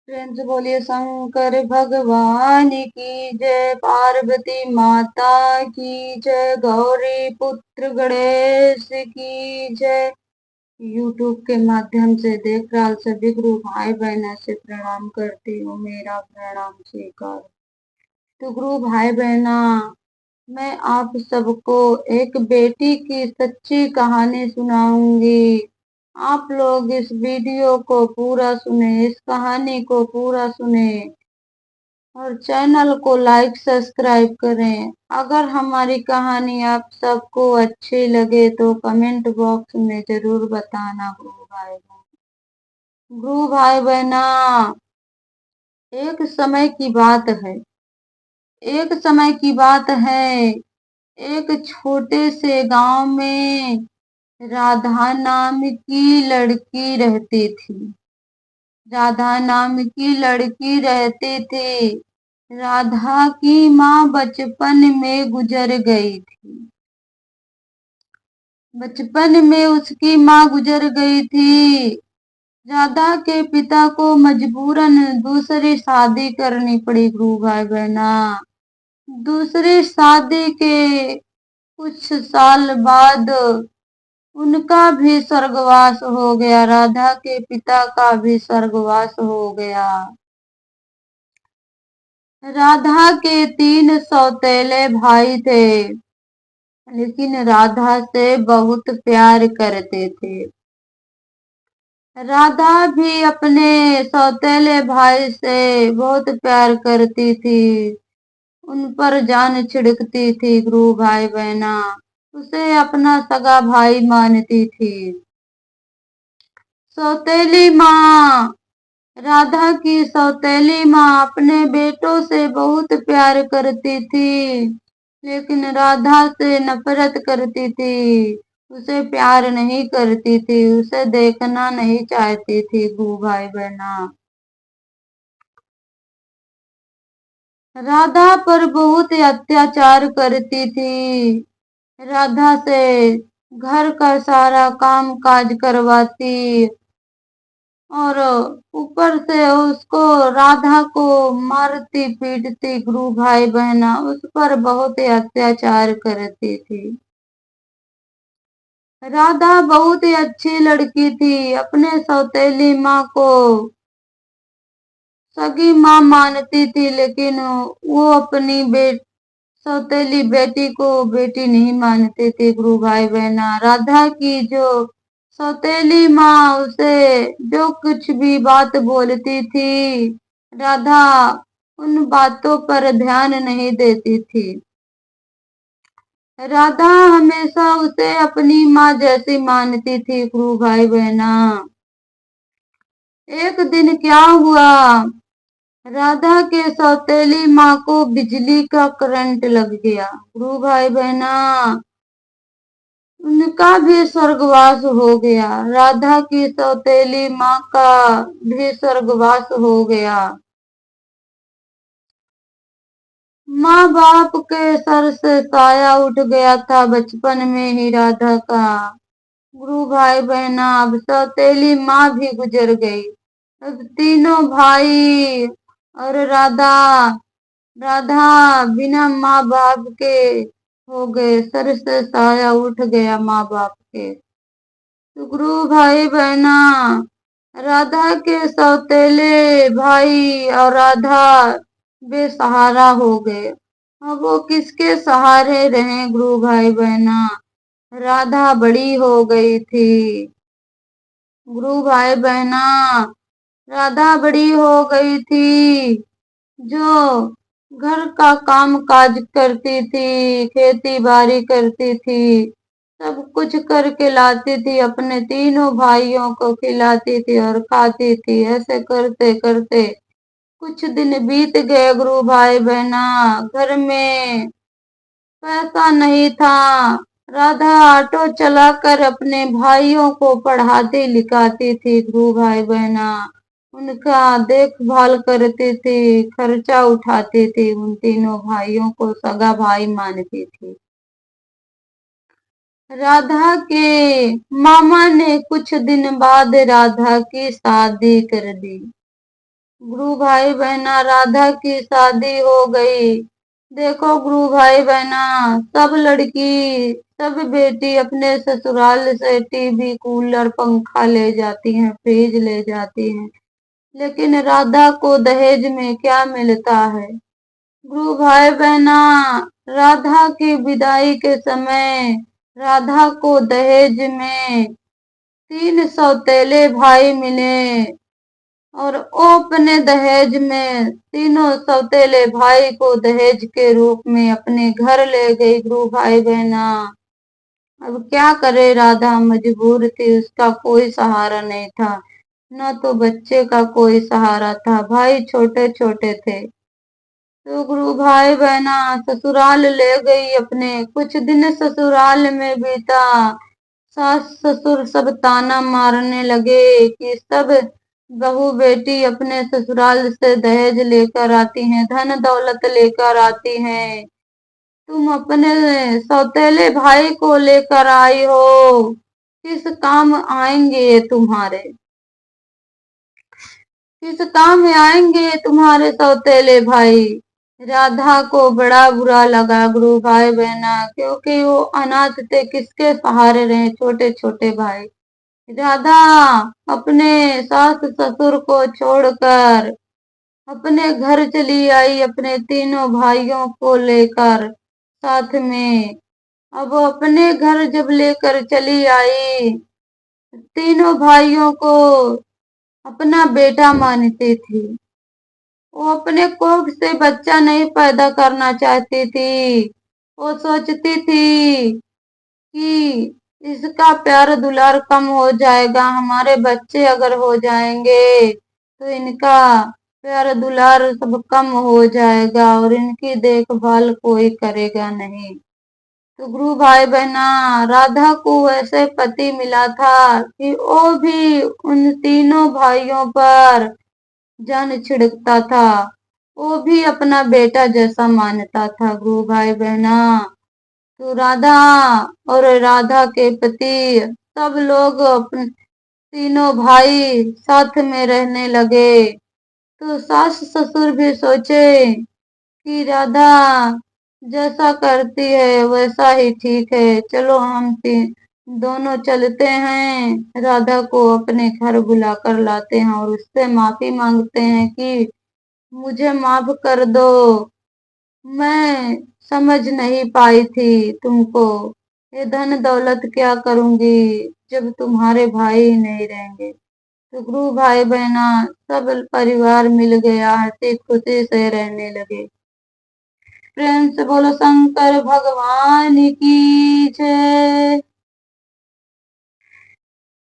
प्रेम से बोलिए शंकर भगवान की जय, पार्वती माता की जय, गौरी पुत्र गणेश की जय। यूट्यूब के माध्यम से देख रहा सभी गुरु भाई बहना से प्रणाम करती हूँ, मेरा प्रणाम स्वीकार। तो गुरु भाई बहना, मैं आप सबको एक बेटी की सच्ची कहानी सुनाऊंगी। आप लोग इस वीडियो को पूरा सुने, इस कहानी को पूरा सुने और चैनल को लाइक सब्सक्राइब करें। अगर हमारी कहानी आप सबको अच्छी लगे तो कमेंट बॉक्स में जरूर बताना गुरु भाई बहन। गुरु भाई बहना, एक समय की बात है, एक समय की बात है। एक छोटे से गांव में राधा नाम की लड़की रहती थी। राधा नाम की लड़की रहती थी। राधा की माँ बचपन में गुजर गई थी। बचपन में उसकी माँ गुजर गई थी। राधा के पिता को मजबूरन दूसरी शादी करनी पड़ी गुरु भाई बहना। दूसरी शादी के कुछ साल बाद उनका भी स्वर्गवास हो गया। राधा के पिता का भी स्वर्गवास हो गया। राधा के 3 सौतेले भाई थे, लेकिन राधा से बहुत प्यार करते थे। राधा भी अपने सौतेले भाई से बहुत प्यार करती थी, उन पर जान छिड़कती थी गुरु भाई बहना। उसे अपना सगा भाई मानती थी। सौतेली माँ, राधा की सौतेली माँ अपने बेटों से बहुत प्यार करती थी, लेकिन राधा से नफरत करती थी। उसे प्यार नहीं करती थी, उसे देखना नहीं चाहती थी गुरु भाई बहना। राधा पर बहुत अत्याचार करती थी। राधा से घर का सारा काम काज करवाती और ऊपर से उसको, राधा को मारती पीटती गुरु भाई बहना। उस पर बहुत ही अत्याचार करती थी। राधा बहुत ही अच्छी लड़की थी, अपने सौतेली माँ को सगी माँ मानती थी, लेकिन वो अपनी सौतेली बेटी को बेटी नहीं मानते थे गुरु भाई बहना। राधा की जो सौतेली माँ उसे जो कुछ भी बात बोलती थी, राधा उन बातों पर ध्यान नहीं देती थी। राधा हमेशा उसे अपनी माँ जैसी मानती थी गुरु भाई बहना। एक दिन क्या हुआ, राधा के सौतेली माँ को बिजली का करंट लग गया गुरु भाई बहना। उनका भी स्वर्गवास हो गया। राधा की सौतेली माँ का भी स्वर्गवास हो गया। माँ बाप के सर से साया उठ गया था बचपन में ही राधा का। गुरु भाई बहना, अब सौतेली माँ भी गुजर गई। अब तीनों भाई और राधा, राधा बिना माँ बाप के हो गए। सर से साया उठ गया माँ बाप के। तो गुरु भाई बहना, राधा के सौतेले भाई और राधा बेसहारा हो गए। अब वो किसके सहारे रहे गुरु भाई बहना। राधा बड़ी हो गई थी गुरु भाई बहना। राधा बड़ी हो गई थी, जो घर का काम काज करती थी, खेती बाड़ी करती थी, सब कुछ करके लाती थी, अपने तीनों भाइयों को खिलाती थी और खाती थी। ऐसे करते करते कुछ दिन बीत गए गुरु भाई बहना। घर में पैसा नहीं था। राधा ऑटो चलाकर अपने भाइयों को पढ़ाती लिखाती थी गुरु भाई बहना। उनका देखभाल करती थी, खर्चा उठाती थी, उन तीनों भाइयों को सगा भाई मानती थी। राधा के मामा ने कुछ दिन बाद राधा की शादी कर दी। गुरु भाई बहना राधा की शादी हो गई। देखो गुरु भाई बहना, सब लड़की सब बेटी अपने ससुराल से टीवी कूलर पंखा ले जाती हैं, फ्रिज ले जाती हैं, लेकिन राधा को दहेज में क्या मिलता है? गुरु भाई बहना, राधा की विदाई के समय राधा को दहेज में 3 सौतेले भाई मिले और वो अपने दहेज में तीनों सौतेले भाई को दहेज के रूप में अपने घर ले गई। गुरु भाई बहना, अब क्या करे, राधा मजबूर थी, उसका कोई सहारा नहीं था, न तो बच्चे का कोई सहारा था, भाई छोटे छोटे थे। तो गुरु भाई बहना ससुराल ले गई अपने। कुछ दिन ससुराल में बीता, सास ससुर सब ताना मारने लगे कि सब बहू बेटी अपने ससुराल से दहेज लेकर आती हैं, धन दौलत लेकर आती हैं, तुम अपने सौतेले भाई को लेकर आई हो, किस काम आएंगे ये तुम्हारे? किस काम में आएंगे तुम्हारे सौतेले भाई? राधा को बड़ा बुरा लगा गुरु भाई बहना, क्योंकि वो अनाथ थे, किसके सहारे रहे छोटे छोटे भाई। राधा अपने सास ससुर को छोड़कर अपने घर चली आई, अपने तीनों भाइयों को लेकर साथ में। अब वो अपने घर जब लेकर चली आई, तीनों भाइयों को अपना बेटा मानती थी। वो अपने कोख से बच्चा नहीं पैदा करना चाहती थी। वो सोचती थी कि इसका प्यार दुलार कम हो जाएगा, हमारे बच्चे अगर हो जाएंगे तो इनका प्यार दुलार सब कम हो जाएगा और इनकी देखभाल कोई करेगा नहीं। तो गुरु भाई बहना, राधा को ऐसे पति मिला था कि वो भी उन तीनों भाइयों पर जान छिड़कता था, वो भी अपना बेटा जैसा मानता था। गुरु भाई बहना, तो राधा और राधा के पति सब लोग तीनों भाई साथ में रहने लगे। तो सास ससुर भी सोचे कि राधा जैसा करती है वैसा ही ठीक है, चलो हम दोनों चलते हैं, राधा को अपने घर बुला कर लाते हैं और उससे माफी मांगते हैं कि मुझे माफ कर दो, मैं समझ नहीं पाई थी तुमको, ये धन दौलत क्या करूंगी जब तुम्हारे भाई नहीं रहेंगे। तो गुरु भाई बहना सब परिवार मिल गया, हंसी खुशी से रहने लगे। प्रेम से बोलो शंकर भगवान की जय।